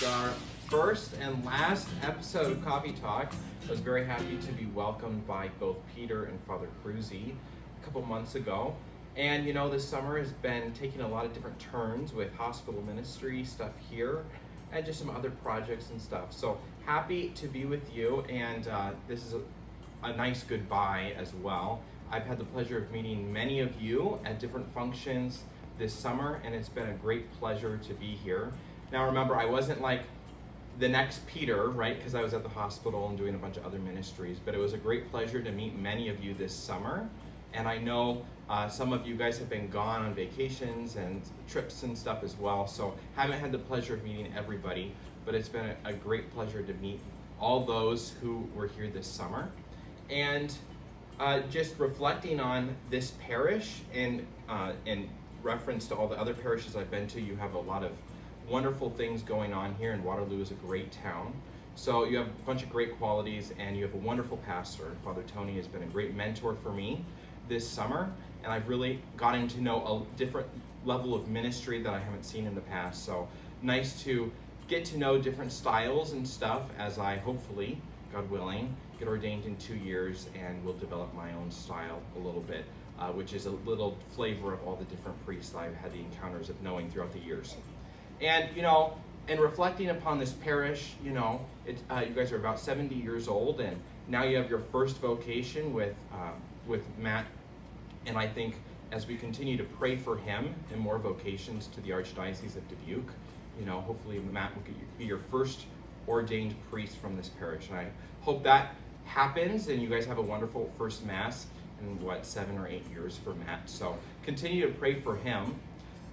our first and last episode of Coffee Talk. I was very happy to be welcomed by both Peter and Father Cruzy a couple months ago. And you know, this summer has been taking a lot of different turns with hospital ministry stuff here and just some other projects and stuff. So happy to be with you, and this is a nice goodbye as well. I've had the pleasure of meeting many of you at different functions this summer, and it's been a great pleasure to be here. Now remember, I wasn't like the next Peter, right, because I was at the hospital and doing a bunch of other ministries, but it was a great pleasure to meet many of you this summer. And I know some of you guys have been gone on vacations and trips and stuff as well, so haven't had the pleasure of meeting everybody, but it's been a great pleasure to meet all those who were here this summer. And just reflecting on this parish in reference to all the other parishes I've been to, you have a lot of wonderful things going on here, and Waterloo is a great town. So you have a bunch of great qualities, and you have a wonderful pastor. Father Tony has been a great mentor for me this summer, and I've really gotten to know a different level of ministry that I haven't seen in the past. So nice to get to know different styles and stuff as I hopefully, God willing, get ordained in 2 years and will develop my own style a little bit, which is a little flavor of all the different priests I've had the encounters of knowing throughout the years. And, you know, in reflecting upon this parish, you know, you guys are about 70 years old, and now you have your first vocation with Matt. And I think as we continue to pray for him and more vocations to the Archdiocese of Dubuque, you know, hopefully Matt will be your first ordained priest from this parish. And I hope that happens, and you guys have a wonderful first Mass in 7 or 8 years for Matt. So continue to pray for him.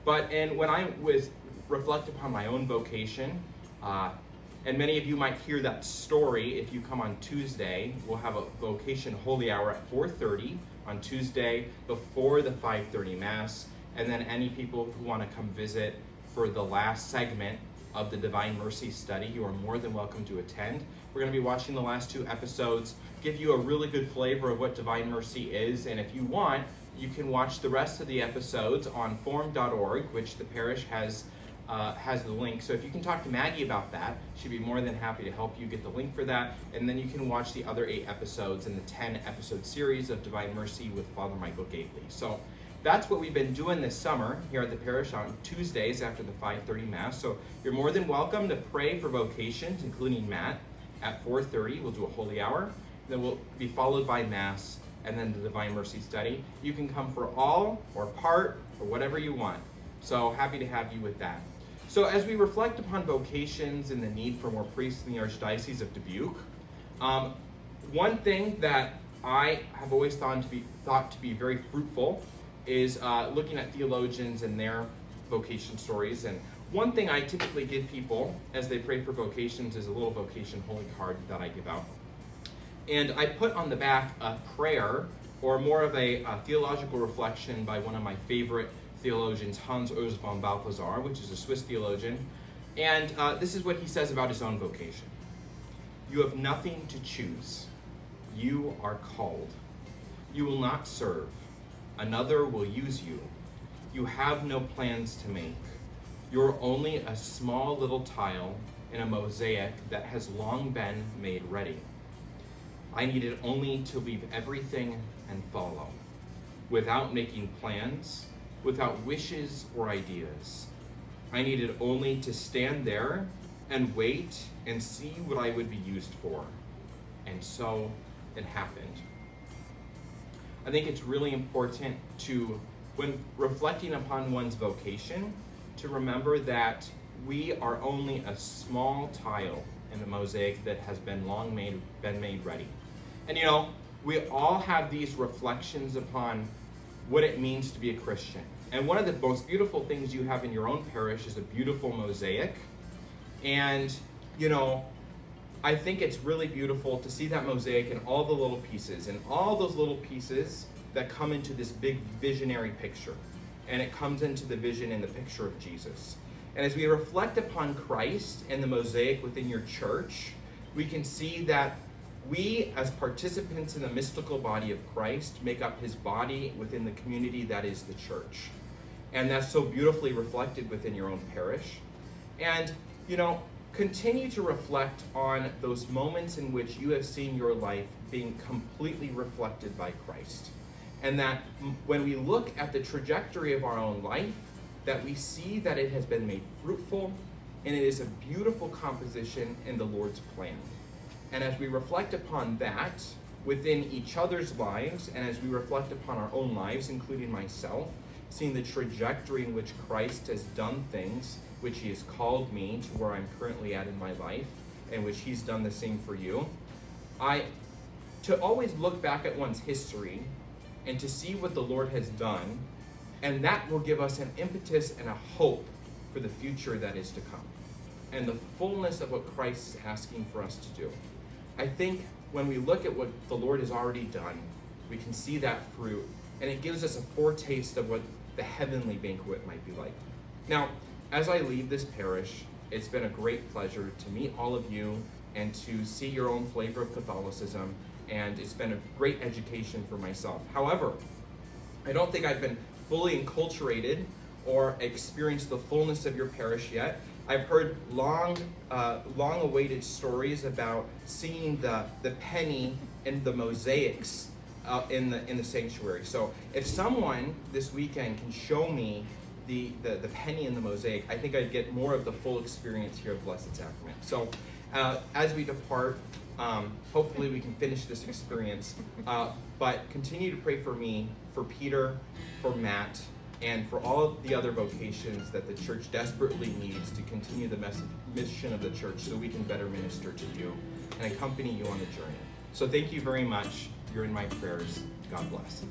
And when I was reflect upon my own vocation, and many of you might hear that story if you come on Tuesday. We'll have a vocation holy hour at 4:30 on Tuesday before the 5:30 Mass, and then any people who want to come visit for the last segment of the Divine Mercy study, you are more than welcome to attend. We're going to be watching the last 2 episodes, give you a really good flavor of what Divine Mercy is, and if you want, you can watch the rest of the episodes on forum.org, which the parish has the link. So if you can talk to Maggie about that, she'd be more than happy to help you get the link for that. And then you can watch the other 8 episodes in the 10-episode series of Divine Mercy with Father Michael Gately. So that's what we've been doing this summer here at the parish on Tuesdays after the 5:30 Mass. So you're more than welcome to pray for vocations, including Matt, at 4:30. We'll do a holy hour. Then we'll be followed by Mass and then the Divine Mercy study. You can come for all or part or whatever you want. So happy to have you with that. So as we reflect upon vocations and the need for more priests in the Archdiocese of Dubuque, one thing that I have always thought to be very fruitful is looking at theologians and their vocation stories. And one thing I typically give people as they pray for vocations is a little vocation holy card that I give out. And I put on the back a prayer, or more of a theological reflection by one of my favorite theologians, Hans Urs von Balthasar, which is a Swiss theologian. And this is what he says about his own vocation. You have nothing to choose. You are called. You will not serve. Another will use you. You have no plans to make. You're only a small little tile in a mosaic that has long been made ready. I needed only to leave everything and follow, without making plans, without wishes or ideas. I needed only to stand there and wait and see what I would be used for. And so it happened. I think it's really important to, when reflecting upon one's vocation, to remember that we are only a small tile in a mosaic that has been made ready. And you know, we all have these reflections upon what it means to be a Christian. And one of the most beautiful things you have in your own parish is a beautiful mosaic. And, you know, I think it's really beautiful to see that mosaic and all the little pieces, and all those little pieces that come into this big visionary picture. And it comes into the vision and the picture of Jesus. And as we reflect upon Christ and the mosaic within your church, we can see that we, as participants in the mystical body of Christ, make up his body within the community that is the church. And that's so beautifully reflected within your own parish. And, you know, continue to reflect on those moments in which you have seen your life being completely reflected by Christ. And that when we look at the trajectory of our own life, that we see that it has been made fruitful, and it is a beautiful composition in the Lord's plan. And as we reflect upon that within each other's lives, and as we reflect upon our own lives, including myself, seeing the trajectory in which Christ has done things, which he has called me to where I'm currently at in my life, and which he's done the same for you, to always look back at one's history and to see what the Lord has done, and that will give us an impetus and a hope for the future that is to come, and the fullness of what Christ is asking for us to do. I think when we look at what the Lord has already done, we can see that fruit, and it gives us a foretaste of what the heavenly banquet might be like. Now, as I leave this parish, it's been a great pleasure to meet all of you and to see your own flavor of Catholicism, and it's been a great education for myself. However, I don't think I've been fully enculturated or experienced the fullness of your parish yet. I've heard long-awaited stories about seeing the penny and the mosaics in the sanctuary. So if someone this weekend can show me the penny and the mosaic, I think I'd get more of the full experience here of Blessed Sacrament. So as we depart, hopefully we can finish this experience, but continue to pray for me, for Peter, for Matt, and for all the other vocations that the church desperately needs to continue the mission of the church so we can better minister to you and accompany you on the journey. So thank you very much. You're in my prayers. God bless.